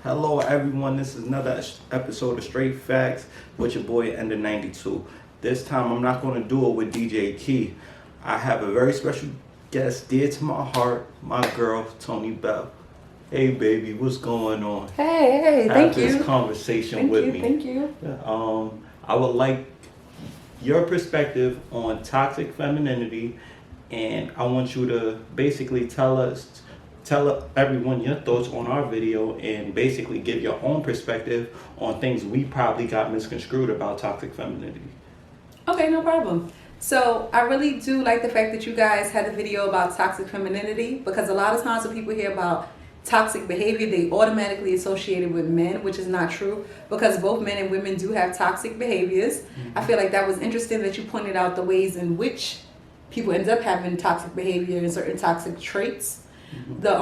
Hello, everyone. This is another episode of Straight Facts with your boy Ender 92. This time, I'm not going to do it with DJ Key. I have a very special guest dear to my heart, my girl, Tony Bell. Hey, baby, what's going on? Hey, thank you. Have this conversation with me. Thank you. I would like your perspective on toxic femininity, and I want you to basically tell everyone your thoughts on our video and basically give your own perspective on things we probably got misconstrued about toxic femininity. Okay, no problem. So I really do like the fact that you guys had a video about toxic femininity, because a lot of times when people hear about toxic behavior, they automatically associate it with men, which is not true, because both men and women do have toxic behaviors. Mm-hmm. I feel like that was interesting that you pointed out the ways in which people end up having toxic behavior and certain toxic traits. Mm-hmm. The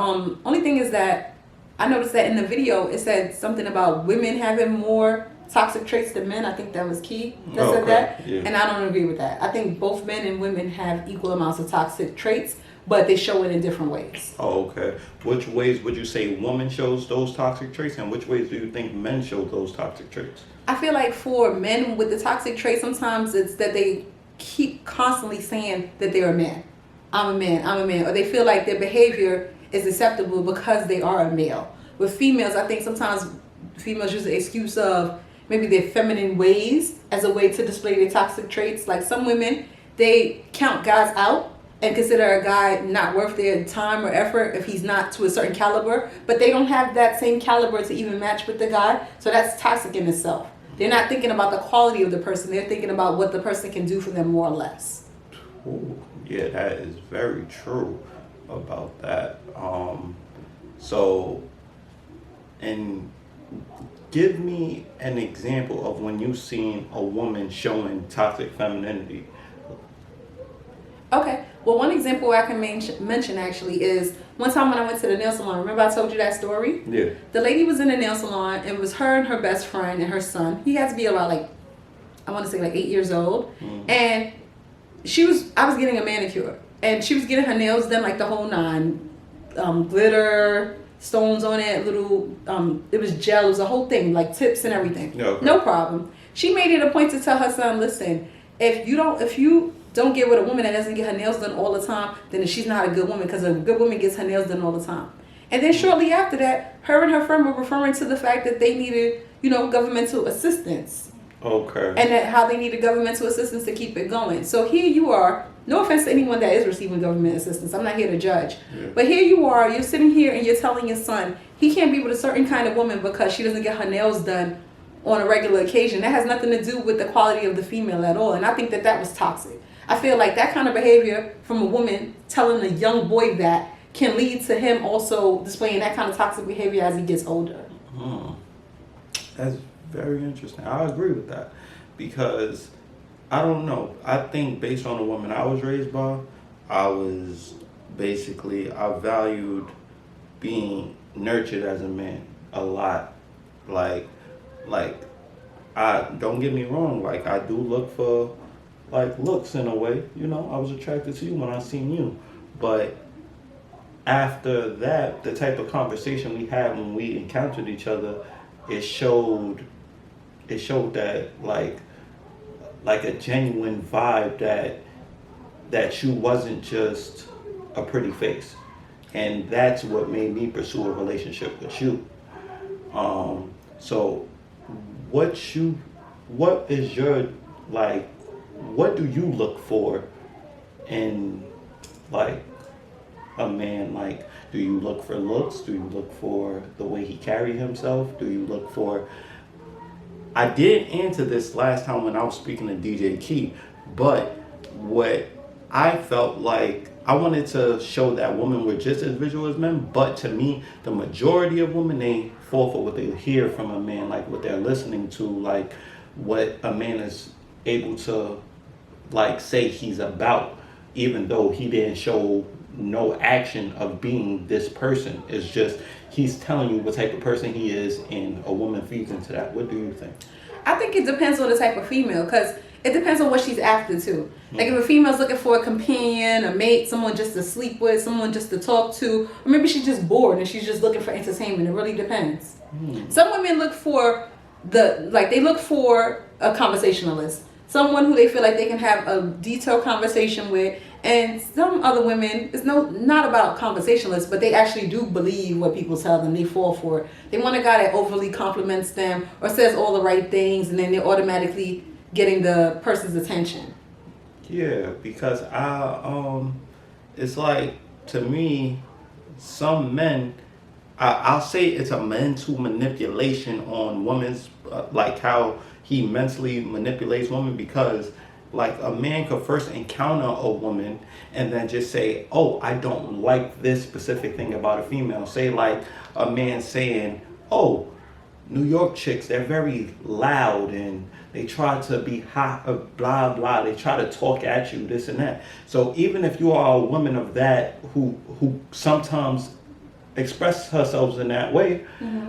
only thing is that I noticed that in the video it said something about women having more toxic traits than men. I think that was key that said that. Yeah. And I don't agree with that. I think both men and women have equal amounts of toxic traits, but they show it in different ways. Oh, okay. Which ways would you say women shows those toxic traits, and which ways do you think men show those toxic traits? I feel like for men with the toxic traits, sometimes it's that they keep constantly saying that they're a man. I'm a man, or they feel like their behavior is acceptable because they are a male. With females, I think sometimes females use the excuse of maybe their feminine ways as a way to display their toxic traits. Like some women, they count guys out and consider a guy not worth their time or effort if he's not to a certain caliber, but they don't have that same caliber to even match with the guy. So that's toxic in itself. They're not thinking about the quality of the person. They're thinking about what the person can do for them more or less. Ooh, yeah, that is very true about that. And give me an example of when you've seen a woman showing toxic femininity. Okay, well, one example I can mention actually is one time when I went to the nail salon. Remember I told you that story? Yeah. The lady was in the nail salon, and it was her and her best friend and her son. He had to be about I want to say 8 years old. Mm. And I was getting a manicure, and she was getting her nails done like the whole nine. Glitter, stones on it, little, it was gel, it was a whole thing, like tips and everything. Okay. No problem. She made it a point to tell her son, listen, if you don't get with a woman that doesn't get her nails done all the time, then she's not a good woman, because a good woman gets her nails done all the time. And then shortly after that, her and her friend were referring to the fact that they needed, governmental assistance. Okay. And that how they needed governmental assistance to keep it going. So here you are, no offense to anyone that is receiving government assistance, I'm not here to judge. Yeah. But here you are, you're sitting here and you're telling your son he can't be with a certain kind of woman because she doesn't get her nails done on a regular occasion. That has nothing to do with the quality of the female at all. And I think that was toxic. I feel like that kind of behavior from a woman telling a young boy that can lead to him also displaying that kind of toxic behavior as he gets older. That's very interesting. I agree with that, because I don't know. I think based on the woman I was raised by, I valued being nurtured as a man a lot. Like I don't get me wrong. Like I do look for looks in a way. I was attracted to you when I seen you, but after that, the type of conversation we had when we encountered each other, it showed that like a genuine vibe that you wasn't just a pretty face, and that's what made me pursue a relationship with you. So what do you look for in a man? Do you look for looks? Do you look for the way he carry himself? Do you look for... I did answer this last time when I was speaking to DJ Key, but what I felt like I wanted to show that women were just as visual as men, but to me, the majority of women, they fall for what they hear from a man, like what they're listening to, like what a man is able to say he's about, even though he didn't show no action of being this person. It's just he's telling you what type of person he is, and a woman feeds into that. What do you think? I think it depends on the type of female, because It depends on what she's after too. Like if a female's looking for a companion, a mate, someone just to sleep with, someone just to talk to, or maybe she's just bored and she's just looking for entertainment. It really depends. Some women look for they look for a conversationalist, someone who they feel like they can have a detailed conversation with. And some other women, it's not about conversationalists, but they actually do believe what people tell them. They fall for it. They want a guy that overly compliments them or says all the right things, and then they're automatically getting the person's attention. Yeah, because it's like, to me, some men, I'll say it's a mental manipulation on women's, like how he mentally manipulates women, because like a man could first encounter a woman and then just say, oh, I don't like this specific thing about a female. Say like a man saying, oh, New York chicks, they're very loud and they try to be hot, blah, blah. They try to talk at you, this and that. So even if you are a woman of that who sometimes express herself in that way,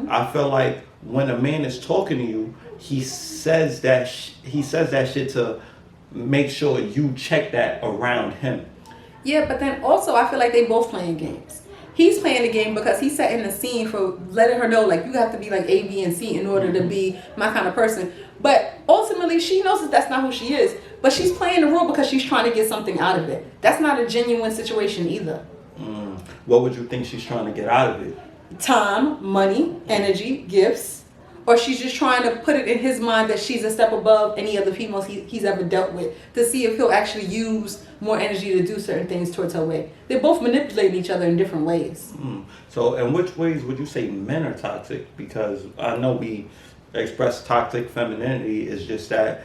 I feel like when a man is talking to you, he says that shit to make sure you check that around him. Yeah, but then also I feel like they both playing games. He's playing the game because he's setting the scene for letting her know, like, you have to be like A, B, and C in order to be my kind of person. But ultimately, she knows that that's not who she is. But she's playing the role because she's trying to get something out of it. That's not a genuine situation either. What would you think she's trying to get out of it? Time, money, energy, gifts. Or she's just trying to put it in his mind that she's a step above any other females he's ever dealt with, to see if he'll actually use more energy to do certain things towards her way. They're both manipulating each other in different ways. So in which ways would you say men are toxic? Because I know we express toxic femininity, is just that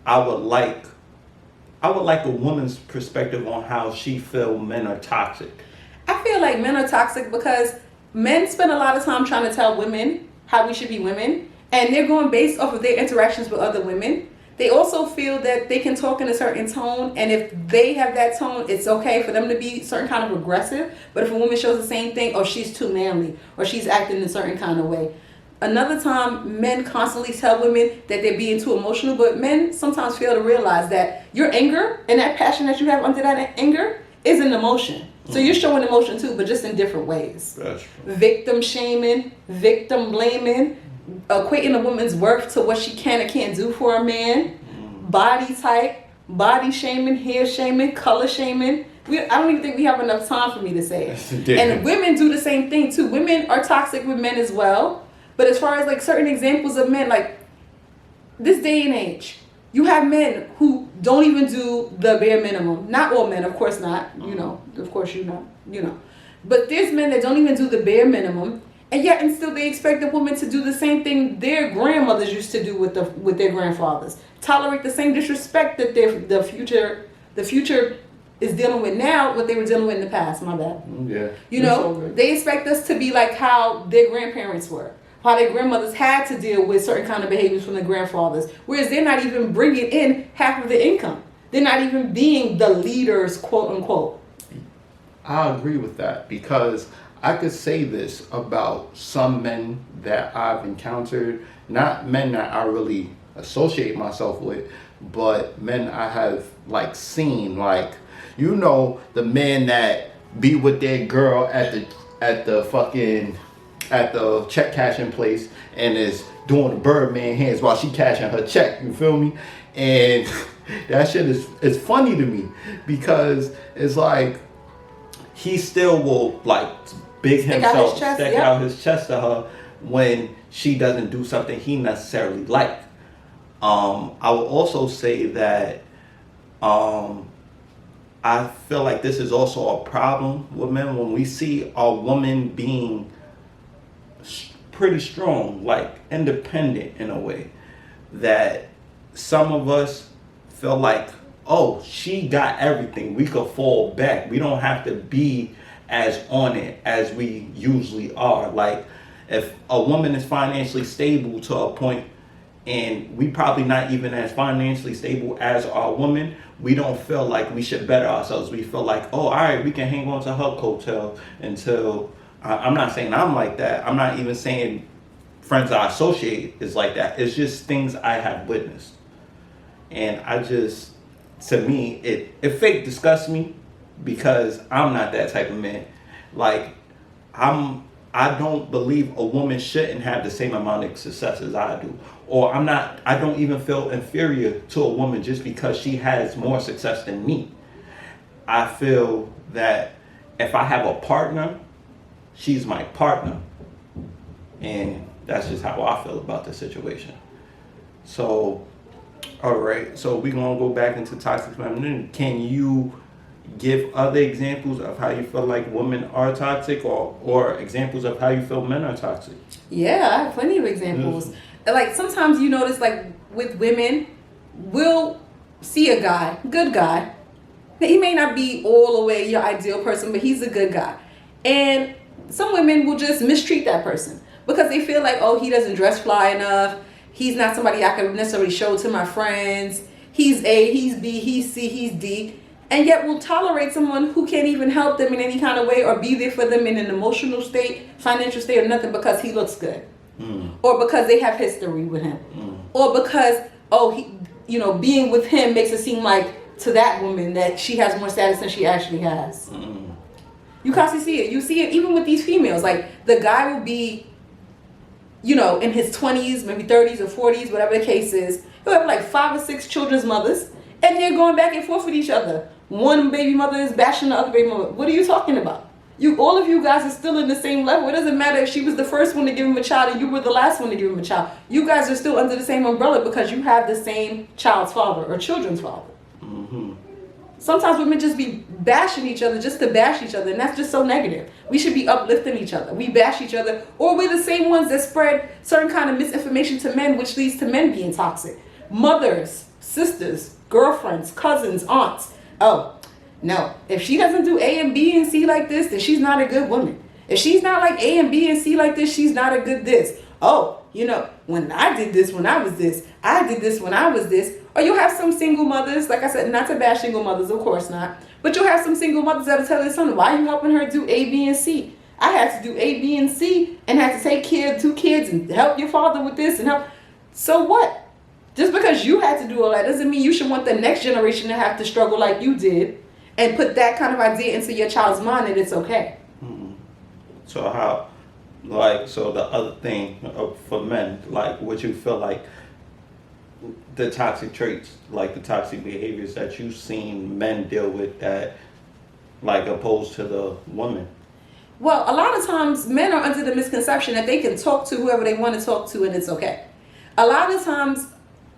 I would like a woman's perspective on how she feel men are toxic. I feel like men are toxic because men spend a lot of time trying to tell women how we should be women, and they're going based off of their interactions with other women. They also feel that they can talk in a certain tone, and if they have that tone, it's okay for them to be certain kind of aggressive. But if a woman shows the same thing, or she's too manly, or she's acting in a certain kind of way. Another time, men constantly tell women that they're being too emotional, but men sometimes fail to realize that your anger and that passion that you have under that anger is an emotion. So you're showing emotion too, but just in different ways. That's true. Victim shaming, victim blaming, equating a woman's worth to what she can or can't do for a man, body type, body shaming, hair shaming, color shaming. I don't even think we have enough time for me to say it. And women do the same thing too. Women are toxic with men as well. But as far as like certain examples of men, like this day and age, you have men who don't even do the bare minimum. Not all men, of course not. Of course you know. But there's men that don't even do the bare minimum, and yet and still they expect the women to do the same thing their grandmothers used to do with their grandfathers. Tolerate the same disrespect that the future is dealing with now, what they were dealing with in the past. My bad. Yeah. They expect us to be like how their grandparents were. How their grandmothers had to deal with certain kind of behaviors from their grandfathers, whereas they're not even bringing in half of the income. They're not even being the leaders, quote unquote. I agree with that, because I could say this about some men that I've encountered, not men that I really associate myself with, but men I have like seen, like, the men that be with their girl at the check cashing place and is doing the Birdman hands while she cashing her check, you feel me? And that shit is funny to me, because it's like he still will like stick out his chest to her when she doesn't do something he necessarily like. I will also say that I feel like this is also a problem with men when we see a woman being pretty strong, like independent in a way, that some of us feel like, oh, she got everything, we could fall back, we don't have to be as on it as we usually are. Like if a woman is financially stable to a point, and we probably not even as financially stable as our woman, we don't feel like we should better ourselves. We feel like, oh, all right, we can hang on to her coattail until I'm not saying I'm like that. I'm not even saying friends I associate is like that. It's just things I have witnessed. And to me, it fake disgusts me because I'm not that type of man. Like, I don't believe a woman shouldn't have the same amount of success as I do. Or I don't even feel inferior to a woman just because she has more success than me. I feel that if I have a partner, she's my partner. And that's just how I feel about the situation. So, all right. So we're going to go back into toxic femininity. Can you give other examples of how you feel like women are toxic, or examples of how you feel men are toxic? Yeah, I have plenty of examples. Like sometimes you notice, like with women, we'll see a guy, good guy. He may not be all the way your ideal person, but he's a good guy. And some women will just mistreat that person because they feel like, oh, he doesn't dress fly enough. He's not somebody I can necessarily show to my friends. He's A, he's B, he's C, he's D. And yet we'll tolerate someone who can't even help them in any kind of way or be there for them in an emotional state, financial state, or nothing because he looks good. Or because they have history with him. Or because, being with him makes it seem like to that woman that she has more status than she actually has. You constantly see it. You see it even with these females. Like the guy will be, in his 20s, maybe 30s or 40s, whatever the case is. He'll have like 5 or 6 children's mothers. And they're going back and forth with each other. One baby mother is bashing the other baby mother. What are you talking about? All of you guys are still in the same level. It doesn't matter if she was the first one to give him a child and you were the last one to give him a child. You guys are still under the same umbrella because you have the same child's father or children's father. Sometimes women just be bashing each other just to bash each other, and that's just so negative. We should be uplifting each other. We bash each other, or we're the same ones that spread certain kind of misinformation to men, which leads to men being toxic. Mothers, sisters, girlfriends, cousins, aunts. Oh, no. If she doesn't do A and B and C like this, then she's not a good woman. If she's not like A and B and C like this, she's not a good this. Oh, when I did this when I was this, I did this when I was this. Or you'll have some single mothers, like I said, not to bash single mothers, of course not. But you'll have some single mothers that'll tell their son, why are you helping her do A, B, and C? I had to do A, B, and C and had to take care of 2 kids and help your father with this and help. So what? Just because you had to do all that doesn't mean you should want the next generation to have to struggle like you did and put that kind of idea into your child's mind that it's okay. So the other thing for men, like what you feel like the toxic traits, like the toxic behaviors that you've seen men deal with that, like opposed to the women? Well, a lot of times men are under the misconception that they can talk to whoever they want to talk to and it's okay. A lot of times,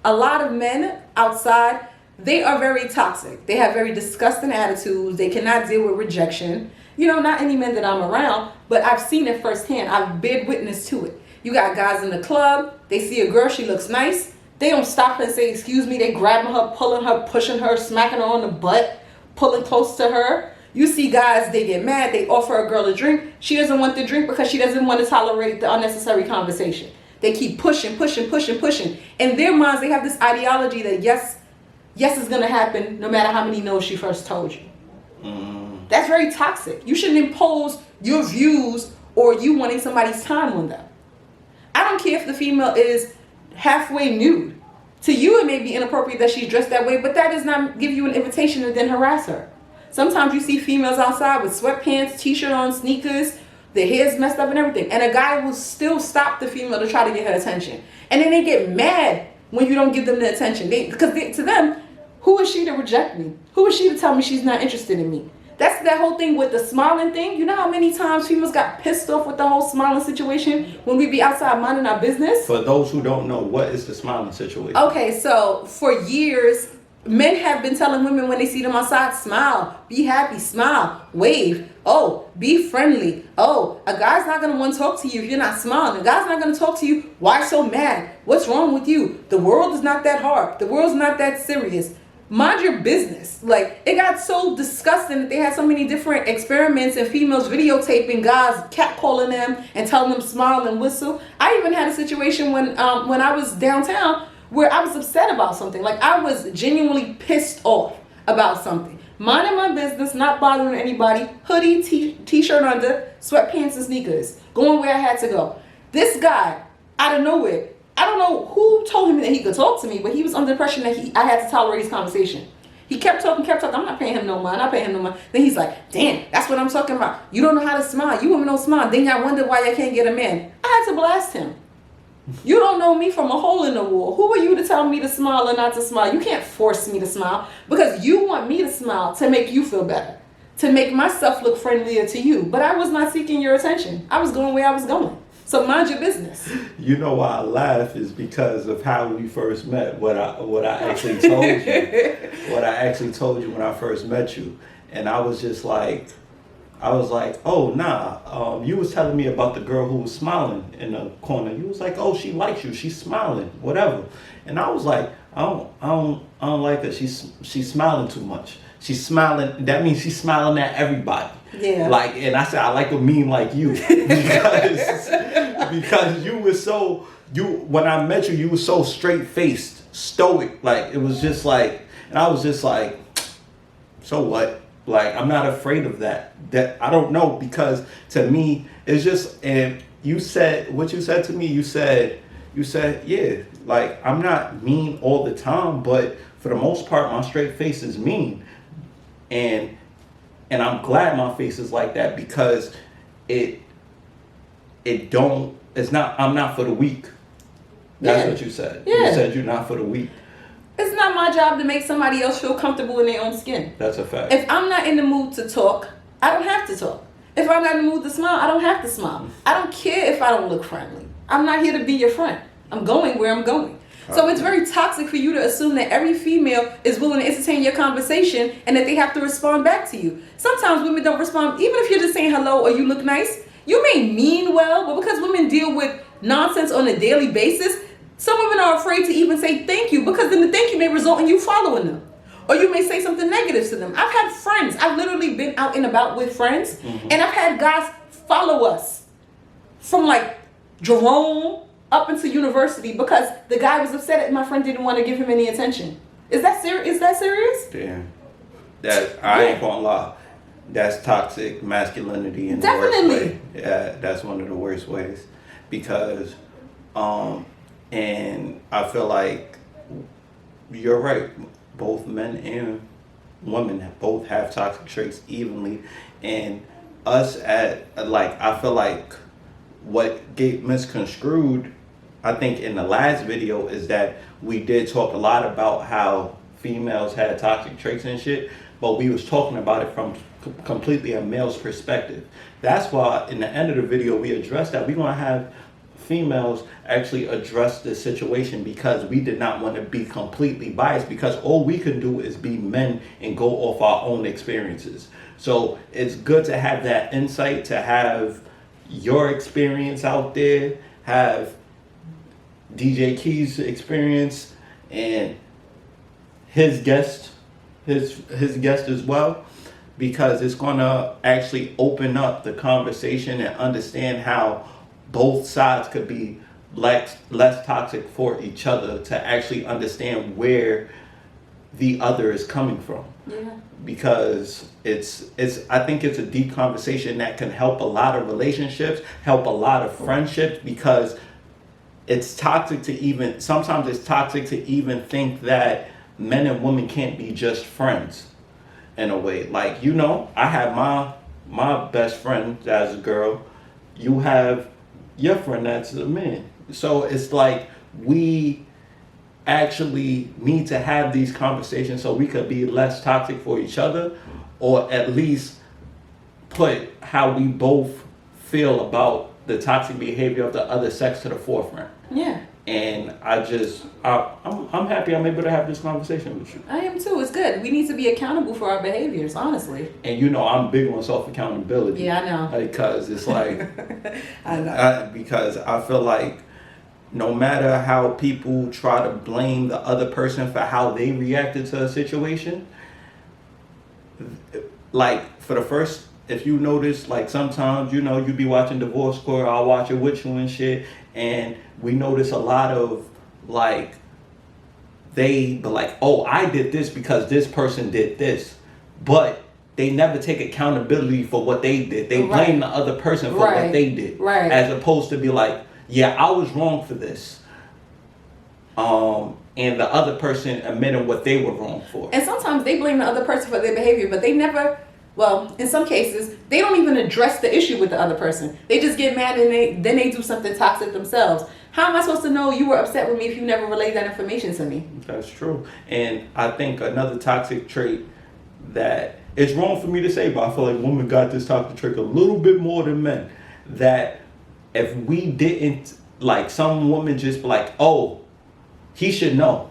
a lot of men outside, they are very toxic. They have very disgusting attitudes. They cannot deal with rejection. Not any men that I'm around, but I've seen it firsthand. I've been witness to it. You got guys in the club. They see a girl. She looks nice. They don't stop her and say, excuse me. They grabbing her, pulling her, pushing her, smacking her on the butt, pulling close to her. You see guys, they get mad. They offer a girl a drink. She doesn't want the drink because she doesn't want to tolerate the unnecessary conversation. They keep pushing. In their minds, they have this ideology that yes is going to happen no matter how many no's she first told you. That's very toxic. You shouldn't impose your views or you wanting somebody's time on them. I don't care if the female is halfway nude. To you, it may be inappropriate that she's dressed that way, but that does not give you an invitation to then harass her. Sometimes you see females outside with sweatpants, t-shirt on, sneakers, their hair's messed up and everything. And a guy will still stop the female to try to get her attention. And then they get mad when you don't give them the attention. Because to them, who is she to reject me? Who is she to tell me she's not interested in me? That's that whole thing with the smiling thing. You know how many times females got pissed off with the whole smiling situation when we be outside minding our business? For those who don't know, what is the smiling situation? Okay, so for years, men have been telling women when they see them outside, smile, be happy, smile, wave. Oh, be friendly. Oh, a guy's not going to want to talk to you if you're not smiling. A guy's not going to talk to you. Why so mad? What's wrong with you? The world is not that hard. The world's not that serious. Mind your business. Like, it got so disgusting that they had so many different experiments and females videotaping guys catcalling them and telling them smile and whistle. I even had a situation when I was downtown where I was upset about something. Like, I was genuinely pissed off about something. Minding my business, not bothering anybody, hoodie, t-shirt under, sweatpants and sneakers, going where I had to go. This guy, out of nowhere, I don't know who told him that he could talk to me, but he was under the impression that I had to tolerate his conversation. He kept talking. I'm not paying him no mind. Then he's like, damn, that's what I'm talking about. You don't know how to smile. You women don't smile. Then y'all wonder why y'all can't get a man. I had to blast him. You don't know me from a hole in the wall. Who are you to tell me to smile or not to smile? You can't force me to smile because you want me to smile to make you feel better, to make myself look friendlier to you. But I was not seeking your attention. I was going where I was going. So mind your business. You know why I laugh is because of how we first met. What I actually told you. What I actually told you when I first met you, and I was like, oh nah. You was telling me about the girl who was smiling in the corner. You was like, oh, she likes you. She's smiling, whatever. And I was like, I don't like her. She's smiling too much. She's smiling. That means she's smiling at everybody. Yeah. Like, and I said, I like a mean like you because you were so, when I met you, you were so straight faced, stoic. Like, it was just like, and I was just like, so what? Like, I'm not afraid of that. That I don't know, because to me, it's just, and you said, what you said to me, you said, yeah, like, I'm not mean all the time, but for the most part, my straight face is mean. And I'm glad my face is like that, because I'm not for the weak. That's what you said. Yeah. You said you're not for the weak. It's not my job to make somebody else feel comfortable in their own skin. That's a fact. If I'm not in the mood to talk, I don't have to talk. If I'm not in the mood to smile, I don't have to smile. I don't care if I don't look friendly. I'm not here to be your friend. I'm going where I'm going. So it's very toxic for you to assume that every female is willing to entertain your conversation and that they have to respond back to you. Sometimes women don't respond, even if you're just saying hello or you look nice. You may mean well, but because women deal with nonsense on a daily basis, some women are afraid to even say thank you, because then the thank you may result in you following them. Or you may say something negative to them. I've had friends, I've literally been out and about with friends, and I've had guys follow us from like Jerome up into university because the guy was upset and my friend didn't want to give him any attention. Is that serious? Damn. I ain't gonna lie. That's toxic masculinity in the Definitely. worst way. Yeah, that's one of the worst ways. Because and I feel like you're right. Both men and women both have toxic traits evenly. And us I feel like what get misconstrued, I think, in the last video is that we did talk a lot about how females had toxic traits and shit, but we was talking about it from completely a male's perspective. That's why in the end of the video we addressed that. We're going to have females actually address this situation, because we did not want to be completely biased, because all we can do is be men and go off our own experiences. So it's good to have that insight, to have your experience out there, have DJ Key's experience and his guest as well, because it's going to actually open up the conversation and understand how both sides could be less toxic for each other, to actually understand where the other is coming from. Yeah. Because I think it's a deep conversation that can help a lot of relationships, help a lot of friendships, because sometimes it's toxic to even think that men and women can't be just friends in a way. Like, I have my best friend that's a girl. You have your friend that's a man. So it's like we actually need to have these conversations so we could be less toxic for each other, or at least put how we both feel about the toxic behavior of the other sex to the forefront. Yeah. And I'm happy I'm able to have this conversation with you. I am too. It's good. We need to be accountable for our behaviors, honestly. And I'm big on self-accountability. Yeah, I know. Because it's like, I know. because I feel like no matter how people try to blame the other person for how they reacted to a situation, like if you notice, like sometimes, you be watching Divorce Court, I'll watch it with you and shit, and we notice a lot of like, they be like, oh, I did this because this person did this, but they never take accountability for what they did. They blame the other person for what they did, as opposed to be like, yeah, I was wrong for this, and the other person admitting what they were wrong for. And sometimes they blame the other person for their behavior, but they never, well, in some cases, they don't even address the issue with the other person. They just get mad and then they do something toxic themselves. How am I supposed to know you were upset with me if you never relayed that information to me? That's true. And I think another toxic trait that it's wrong for me to say, but I feel like women got this toxic trait a little bit more than men. That if we didn't, like, some women just be like, oh, he should know.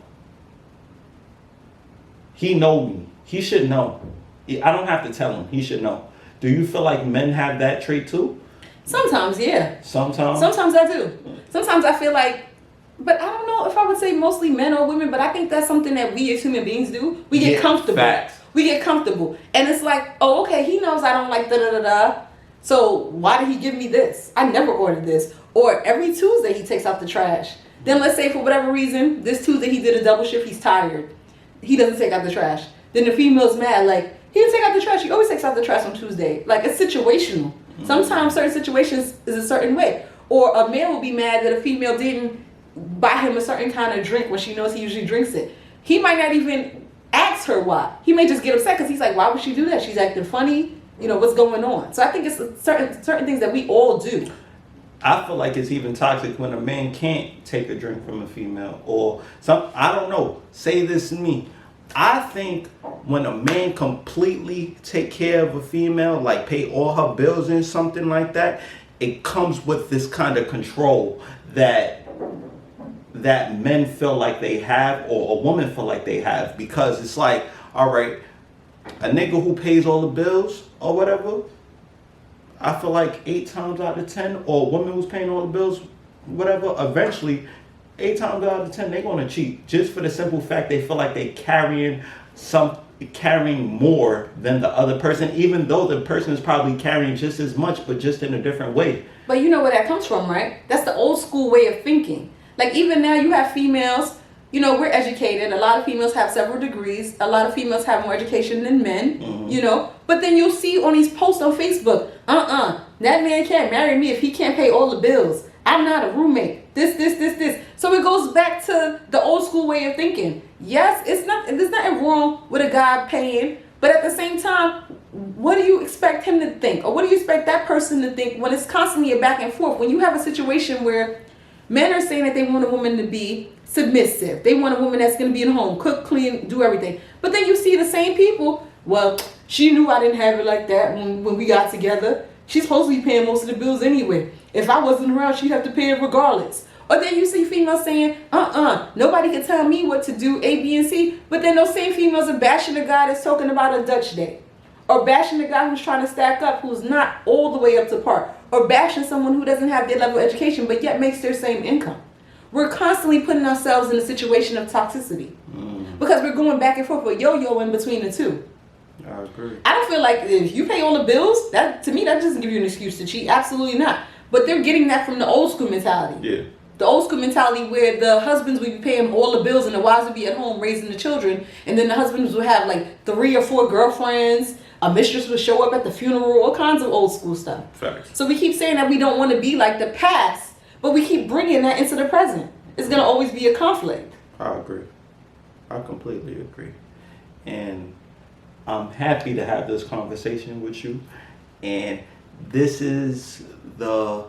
He know me. He should know. I don't have to tell him. He should know. Do you feel like men have that trait too? Sometimes, yeah. Sometimes? Sometimes I do. Sometimes I feel like, but I don't know if I would say mostly men or women, but I think that's something that we as human beings do. We get comfortable. Facts. We get comfortable. And it's like, oh, okay, he knows I don't like da-da-da-da. So why did he give me this? I never ordered this. Or every Tuesday he takes out the trash. Then let's say for whatever reason, this Tuesday he did a double shift, he's tired. He doesn't take out the trash. Then the female's mad, like, he didn't take out the trash. He always takes out the trash on Tuesday. Like, it's situational. Sometimes certain situations is a certain way. Or a male will be mad that a female didn't buy him a certain kind of drink when she knows he usually drinks it. He might not even ask her why. He may just get upset because he's like, why would she do that? She's acting funny. You know, what's going on? So I think it's certain things that we all do. I feel like it's even toxic when a man can't take a drink from a female or some. I don't know. Say this to me. I think when a man completely take care of a female, like pay all her bills and something like that, it comes with this kind of control that men feel like they have, or a woman feel like they have, because it's like, all right, a nigga who pays all the bills or whatever, I feel like 8 times out of 10, or a woman who's paying all the bills, whatever, eventually 8 times out of 10 they're gonna cheat, just for the simple fact they feel like they carrying more than the other person, even though the person is probably carrying just as much, but just in a different way. But you know where that comes from, right? That's the old school way of thinking. Like, even now you have females, you know, we're educated. A lot of females have several degrees. A lot of females have more education than men, you know. But then you'll see on these posts on Facebook, that man can't marry me if he can't pay all the bills. I'm not a roommate. This. So it goes back to the old school way of thinking. Yes, there's nothing wrong with a guy paying, but at the same time, what do you expect him to think? Or what do you expect that person to think when it's constantly a back and forth? When you have a situation where men are saying that they want a woman to be submissive. They want a woman that's going to be in home, cook, clean, do everything. But then you see the same people, well, she knew I didn't have it like that when we got together. She's supposed to be paying most of the bills anyway. If I wasn't around, she'd have to pay it regardless. Or then you see females saying, nobody can tell me what to do, A, B, and C. But then those same females are bashing the guy that's talking about a Dutch date. Or bashing the guy who's trying to stack up, who's not all the way up to par. Or bashing someone who doesn't have their level of education, but yet makes their same income. We're constantly putting ourselves in a situation of toxicity. Because we're going back and forth with yo-yoing between the two. I agree. I don't feel like if you pay all the bills, that to me, that doesn't give you an excuse to cheat. Absolutely not. But they're getting that from the old school mentality. Yeah. The old school mentality where the husbands would be paying all the bills and the wives would be at home raising the children. And then the husbands would have like 3 or 4 girlfriends. A mistress would show up at the funeral, all kinds of old school stuff. Facts. So we keep saying that we don't want to be like the past, but we keep bringing that into the present. It's going to always be a conflict. I agree. I completely agree. And I'm happy to have this conversation with you. And this is the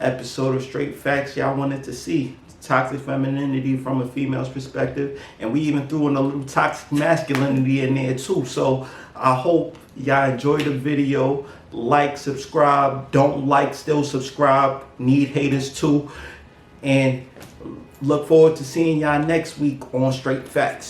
episode of Straight Facts y'all wanted to see. Toxic femininity from a female's perspective. And we even threw in a little toxic masculinity in there too. So I hope y'all enjoyed the video. Like, subscribe. Don't like, still subscribe. Need haters too. And look forward to seeing y'all next week on Straight Facts.